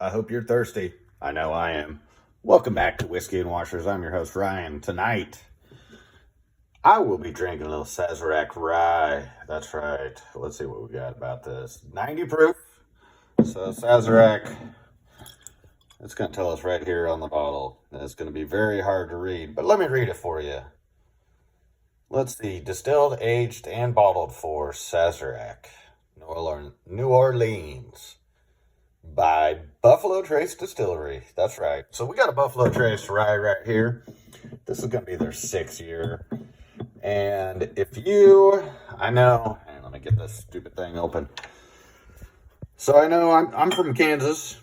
I hope you're thirsty. I know I am. Welcome back to Whiskey and Washers. I'm your host, Ryan. Tonight, I will be drinking a little Sazerac Rye. That's right. Let's see what we got about this. 90 proof. So, Sazerac, it's going to tell us right here on the bottle. It's going to be very hard to read, but let me read it for you. Let's see. Distilled, aged, and bottled for Sazerac, New Orleans. By Buffalo Trace Distillery. That's right. So we got a Buffalo Trace rye right here. This is going to be their 6th year. And I know, and let me get this stupid thing open. So I know I'm from Kansas,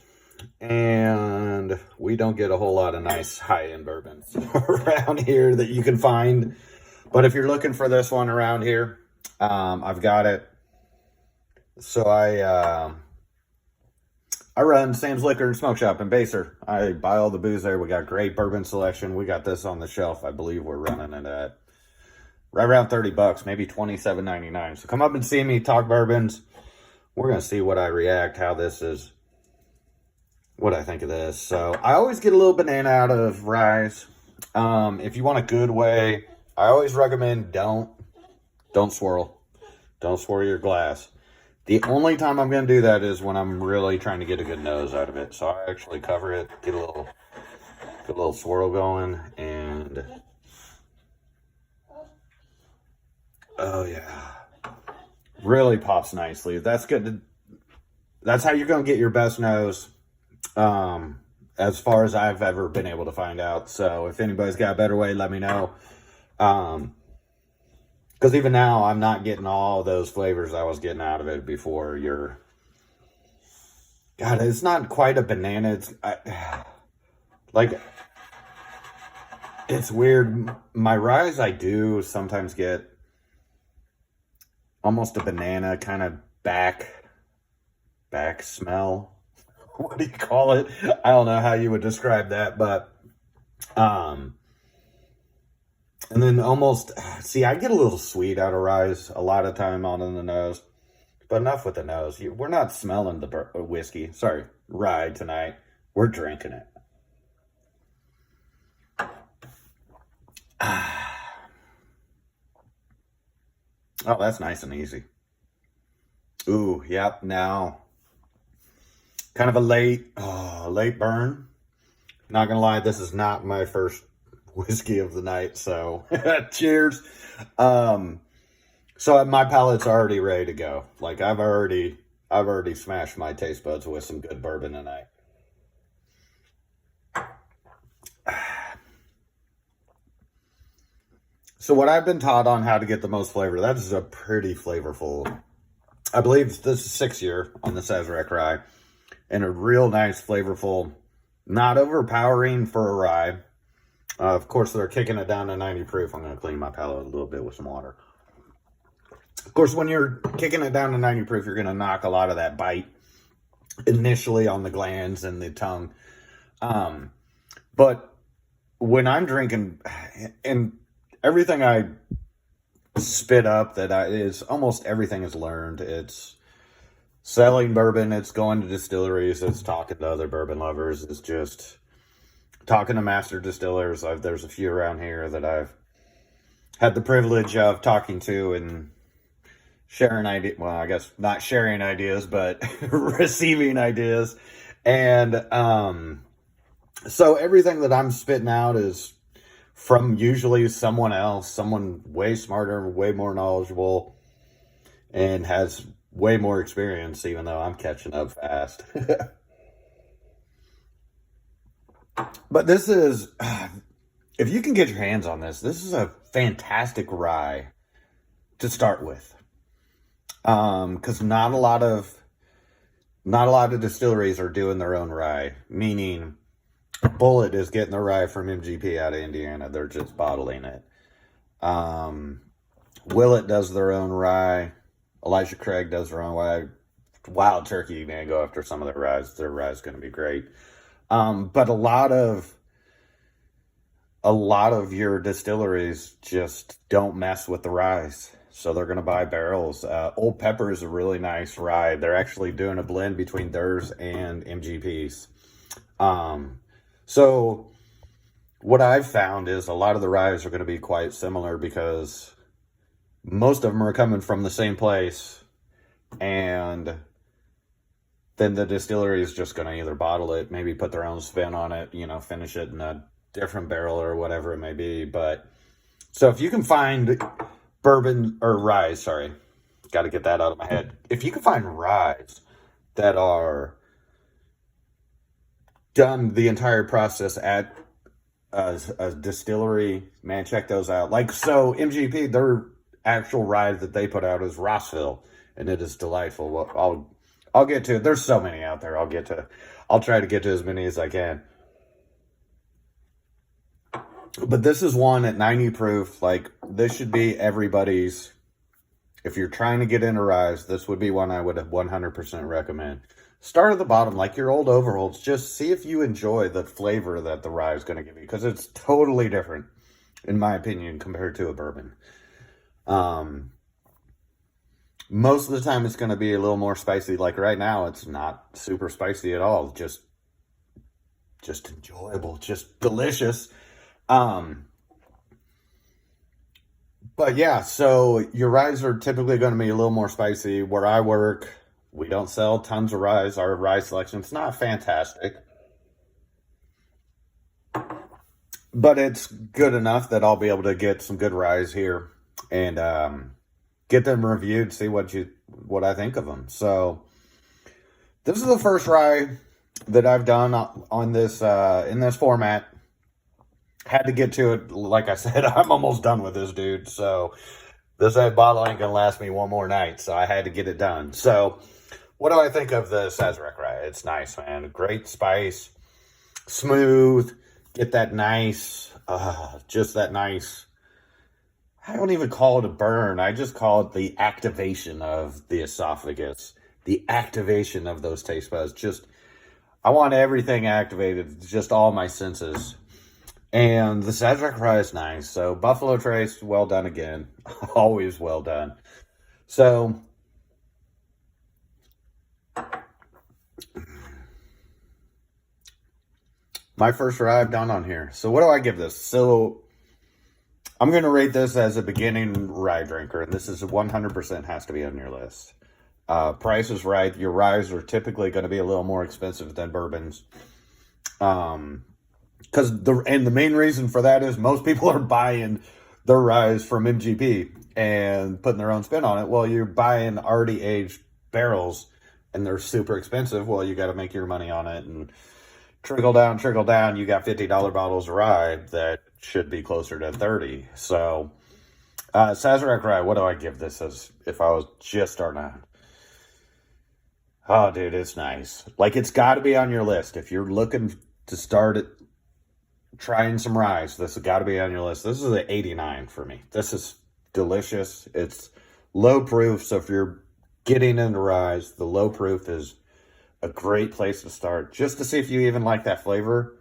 and we don't get a whole lot of nice high-end bourbons around here that you can find. But if you're looking for this one around here, I've got it. So I run Sam's Liquor and Smoke Shop in Baser. I buy all the booze there. We got great bourbon selection. We got this on the shelf. I believe we're running it at right around $30, maybe $27.99. So come up and see me, talk bourbons. We're going to see what I react, how this is, what I think of this. So I always get a little banana out of ryes. If you want a good way, I always recommend don't swirl. Don't swirl your glass. The only time I'm going to do that is when I'm really trying to get a good nose out of it. So I actually cover it, get a little swirl going, and oh yeah, really pops nicely. That's good. That's how you're going to get your best nose, as far as I've ever been able to find out. So if anybody's got a better way, let me know. Because even now, I'm not getting all those flavors I was getting out of it before. God, it's not quite a banana. It's weird. My ryes, I do sometimes get almost a banana kind of back smell. What do you call it? I don't know how you would describe that, but and then I get a little sweet out of ryes a lot of time on in the nose. But enough with the nose. We're not smelling the rye tonight. We're drinking it. Oh, that's nice and easy. Ooh, yep, now. Kind of a late burn. Not gonna lie, this is not my first whiskey of the night, so cheers. So my palate's already ready to go. Like I've already smashed my taste buds with some good bourbon tonight. So what I've been taught on how to get the most flavor, that is a pretty flavorful, I believe this is 6th year on the Sazerac Rye, and a real nice flavorful, not overpowering for a rye. Of course, they're kicking it down to 90 proof. I'm going to clean my palate a little bit with some water. Of course, when you're kicking it down to 90 proof, you're going to knock a lot of that bite initially on the glands and the tongue. But when I'm drinking, and everything I spit up almost everything is learned. It's selling bourbon, it's going to distilleries, it's talking to other bourbon lovers, it's just talking to master distillers. There's a few around here that I've had the privilege of talking to and sharing ideas. Well, I guess not sharing ideas, but receiving ideas. And so everything that I'm spitting out is from usually someone else, someone way smarter, way more knowledgeable, and has way more experience, even though I'm catching up fast. But this is, if you can get your hands on this is a fantastic rye to start with. Because not a lot of distilleries are doing their own rye, meaning Bullet is getting the rye from MGP out of Indiana. They're just bottling it. Willet does their own rye. Elijah Craig does their own rye. Wild Turkey, man, go after some of their ryes. Their rye is going to be great. But a lot of your distilleries just don't mess with the ryes. So they're going to buy barrels. Old Pepper is a really nice rye. They're actually doing a blend between theirs and MGP's. So what I've found is a lot of the ryes are going to be quite similar because most of them are coming from the same place, and then the distillery is just going to either bottle it, maybe put their own spin on it, you know, finish it in a different barrel or whatever it may be. But so if you can find bourbon or rye, sorry, got to get that out of my head. If you can find ryes that are done the entire process at a distillery, man, check those out. Like, so MGP, their actual rye that they put out is Rossville, and it is delightful. Well, I'll get to it. There's so many out there. I'll try to get to as many as I can. But this is one at 90 proof. Like, this should be everybody's. If you're trying to get into ryes, this would be one I would 100% recommend. Start at the bottom, like your old overholds. Just see if you enjoy the flavor that the rye is going to give you, because it's totally different, in my opinion, compared to a bourbon. Most of the time, it's going to be a little more spicy. Like right now, it's not super spicy at all. Just enjoyable, just delicious. But yeah, so your ryes are typically going to be a little more spicy. Where I work, we don't sell tons of ryes. Our rye selection is not fantastic, but it's good enough that I'll be able to get some good ryes here and get them reviewed, see what I think of them. So this is the first rye that I've done on this in this format. Had to get to it. Like I said, I'm almost done with this, dude. So this bottle ain't gonna last me one more night, so I had to get it done. So what do I think of the Sazerac Rye? It's nice, man. Great spice, smooth. Get that nice, just that nice. I don't even call it a burn. I just call it the activation of the esophagus, the activation of those taste buds. Just, I want everything activated, just all my senses. And the Sazerac Rye is nice. So Buffalo Trace, well done again. Always well done. So my first rye I've done on here. So what do I give this? So I'm going to rate this as a beginning rye drinker. And this is 100% has to be on your list. Price is right. Your ryes are typically going to be a little more expensive than bourbons. Because the main reason for that is most people are buying their ryes from MGP and putting their own spin on it. Well, you're buying already aged barrels and they're super expensive. Well, you got to make your money on it and trickle down. You got $50 bottles of rye that should be closer to 30. So Sazerac Rye, what do I give this as if I was just starting out? Oh, dude, it's nice. Like, it's got to be on your list. If you're looking to start it, trying some ryes, this has got to be on your list. This is an 89 for me. This is delicious. It's low proof, so if you're getting into ryes, the low proof is a great place to start, just to see if you even like that flavor.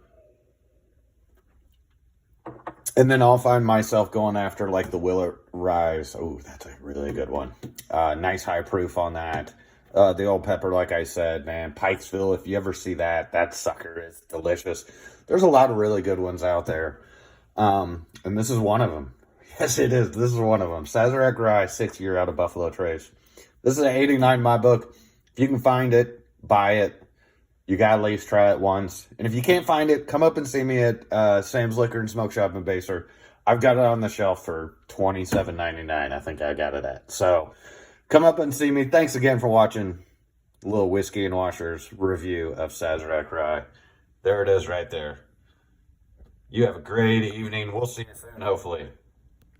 And then I'll find myself going after like the Willet Ryes. Oh, that's a really good one. Nice high proof on that. The Old Pepper, like I said, man, Pikesville, if you ever see that sucker is delicious. There's a lot of really good ones out there. And this is one of them. Yes, it is. This is one of them. Sazerac Rye, 6-year out of Buffalo Trace. This is an 89 in my book. If you can find it, buy it. You got to at least try it once. And if you can't find it, come up and see me at Sam's Liquor and Smoke Shop in Baser. I've got it on the shelf for $27.99. I think I got it at. So come up and see me. Thanks again for watching a little Whiskey and Washers review of Sazerac Rye. There it is right there. You have a great evening. We'll see you soon, hopefully.